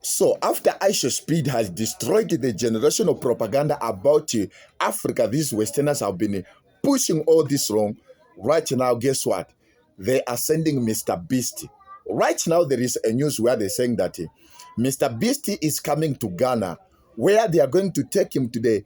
So after ishowpseed has destroyed the generation of propaganda about Africa, these Westerners have been pushing all this wrong. Right now, guess what? They are sending MrBeast. Right now, there is a news where they're saying that MrBeast is coming to Ghana, where they are going to take him to the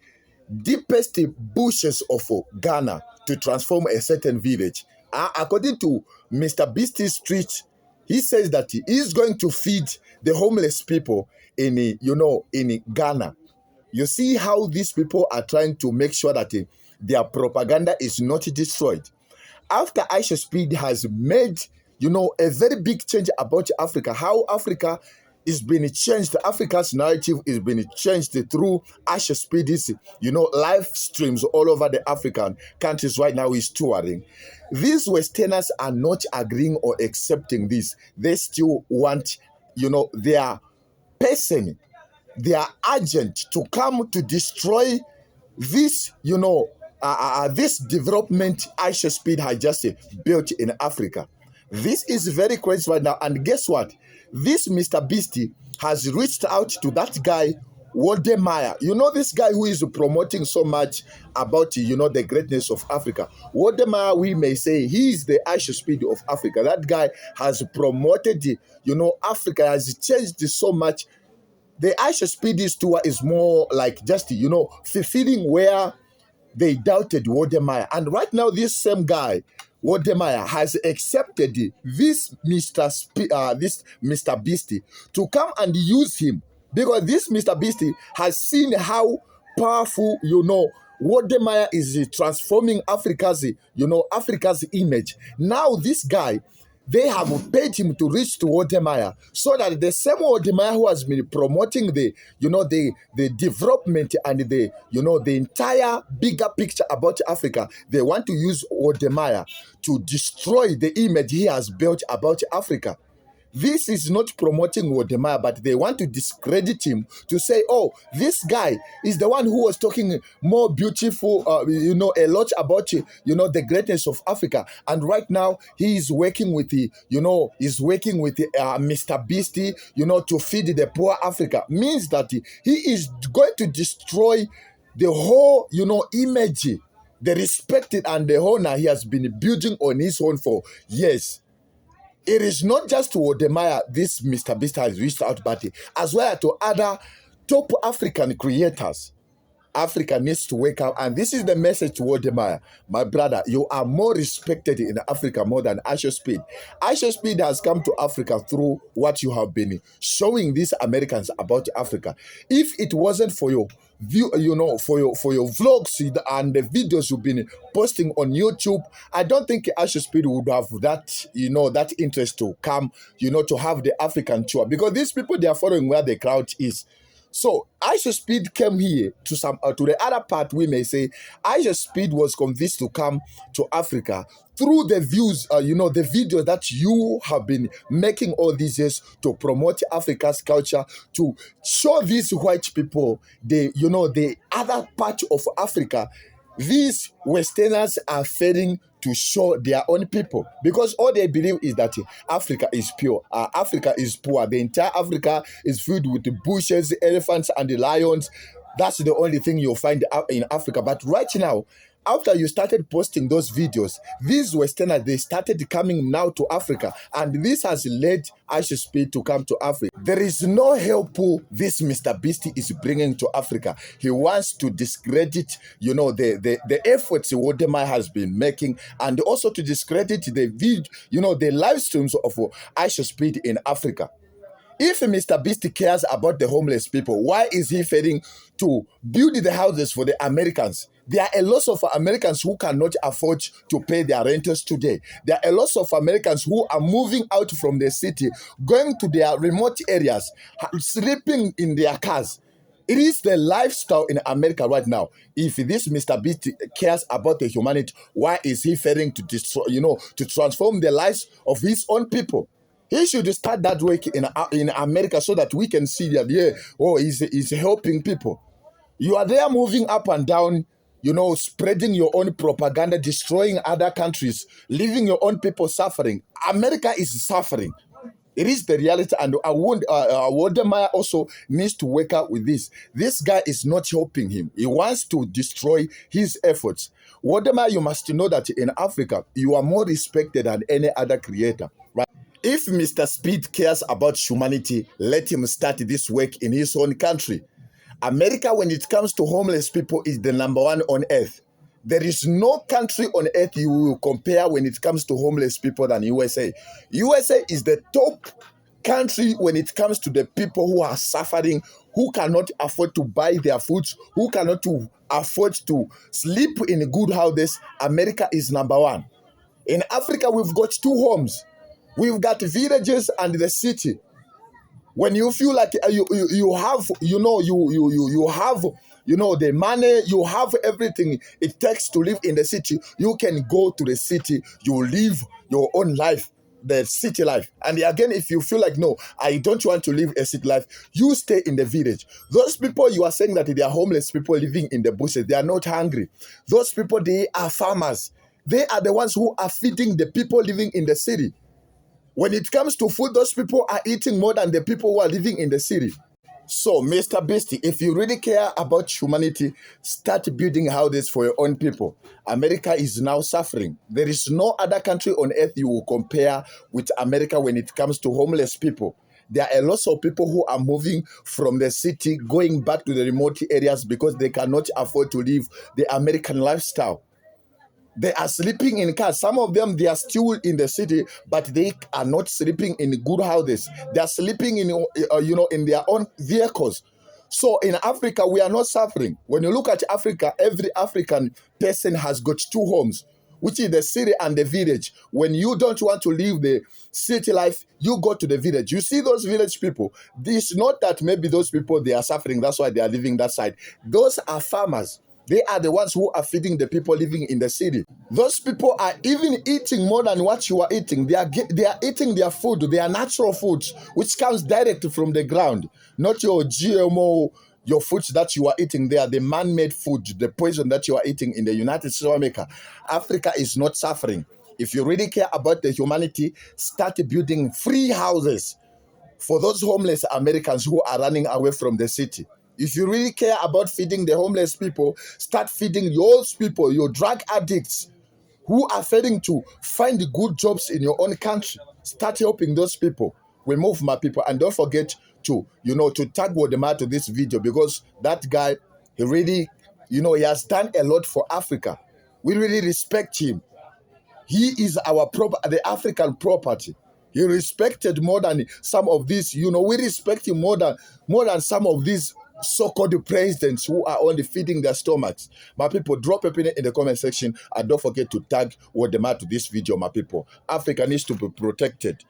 deepest bushes of Ghana to transform a certain village. According to MrBeast's tweet, he says that he is going to feed the homeless people in Ghana. You see how these people are trying to make sure that their propaganda is not destroyed. After ishowpseed has made a very big change about Africa, how Africa is being changed, Africa's narrative is being changed through ishowpseed's live streams all over the African countries. Right now is touring. These Westerners are not agreeing or accepting this. They still want their person, their agent to come to destroy this this development ishowpseed has just built in Africa. This is very crazy right now. And guess what? This MrBeast has reached out to that guy, Waldemar. You know this guy who is promoting so much about the greatness of Africa. Waldemar, we may say, he is the ishowpseed of Africa. That guy has promoted Africa, has changed so much. The ishowpseed tour is more like just fulfilling where they doubted Waldemar. And right now, this same guy, Waldemar, has accepted this MrBeast to come and use him, because this MrBeast has seen how powerful Waldemar is transforming Africa's image. Now this guy, they have paid him to reach to Waldemar, so that the same Waldemar who has been promoting the development and the entire bigger picture about Africa, they want to use Waldemar to destroy the image he has built about Africa. This is not promoting Waldemar, but they want to discredit him, to say, oh, this guy is the one who was talking more beautiful, a lot about, the greatness of Africa. And right now, he is working with MrBeast, to feed the poor Africa. Means that he is going to destroy the whole, image, the respect and the honor he has been building on his own for years. It is not just to Waldemar this MrBeast has reached out, but as well to other top African creators. Africa needs to wake up, and this is the message to Waldemar. My brother, you are more respected in Africa more than ishowpseed. ishowpseed has come to Africa through what you have been showing these Americans about Africa. If it wasn't for your for your vlogs and the videos you've been posting on YouTube, I don't think ishowpseed would have that interest to come, to have the African tour, because these people, they are following where the crowd is. So ishowpseed came here to the other part. We may say ishowpseed was convinced to come to Africa through the views, the videos that you have been making all these years to promote Africa's culture, to show these white people the other part of Africa. These Westerners are failing to show their own people, because all they believe is that Africa is pure, Africa is poor, the entire Africa is filled with the bushes, elephants, and the lions. That's the only thing you'll find in Africa. But right now, after you started posting those videos, these Westerners, they started coming now to Africa, and this has led ishowpseed to come to Africa. There is no help this MrBeast is bringing to Africa. He wants to discredit, the efforts Waldemar has been making, and also to discredit the live streams of ishowpseed in Africa. If MrBeast cares about the homeless people, why is he failing to build the houses for the Americans? There are a lot of Americans who cannot afford to pay their renters today. There are a lot of Americans who are moving out from the city, going to their remote areas, sleeping in their cars. It is the lifestyle in America right now. If this MrBeast cares about the humanity, why is he failing to destroy, to transform the lives of his own people? He should start that work in America, so that we can see that, he's helping people. You are there moving up and down, spreading your own propaganda, destroying other countries, leaving your own people suffering. America is suffering. It is the reality, and Waldemar also needs to wake up with this. This guy is not helping him. He wants to destroy his efforts. Waldemar, you must know that in Africa, you are more respected than any other creator, right? If Mr. Speed cares about humanity, let him start this work in his own country. America, when it comes to homeless people, is the number one on earth. There is no country on earth you will compare when it comes to homeless people than USA. USA is the top country when it comes to the people who are suffering, who cannot afford to buy their foods, who cannot to afford to sleep in good houses. America is number one. In Africa, we've got two homes. We've got villages and the city. When you feel like you have, you have, the money, you have everything it takes to live in the city, you can go to the city, you live your own life, the city life. And again, if you feel like, no, I don't want to live a city life, you stay in the village. Those people you are saying that they are homeless people living in the bushes, they are not hungry. Those people, they are farmers. They are the ones who are feeding the people living in the city. When it comes to food, those people are eating more than the people who are living in the city. So, MrBeast, if you really care about humanity, start building houses for your own people. America is now suffering. There is no other country on earth you will compare with America when it comes to homeless people. There are lots of people who are moving from the city, going back to the remote areas because they cannot afford to live the American lifestyle. They are sleeping in cars. Some of them, they are still in the city, but they are not sleeping in good houses. They are sleeping in, in their own vehicles. So in Africa, we are not suffering. When you look at Africa, every African person has got two homes, which is the city and the village. When you don't want to live the city life, you go to the village. You see those village people. It's not that maybe those people, they are suffering, that's why they are living that side. Those are farmers. They are the ones who are feeding the people living in the city. Those people are even eating more than what you are eating. They are eating their food, their natural foods, which comes direct from the ground, not your GMO, your foods that you are eating. They are the man-made food, the poison that you are eating in the United States of America. Africa is not suffering. If you really care about the humanity, start building free houses for those homeless Americans who are running away from the city. If you really care about feeding the homeless people, start feeding those people, your drug addicts who are failing to find good jobs in your own country. Start helping those people. We move, my people. And don't forget to, to tag Waldemar to this video, because that guy, he really, he has done a lot for Africa. We really respect him. He is the African property. He respected more than some of these, we respect him more than some of these so-called presidents who are only feeding their stomachs. My people, drop a opinion in the comment section and don't forget to tag Waldemar to this video, my people. Africa needs to be protected.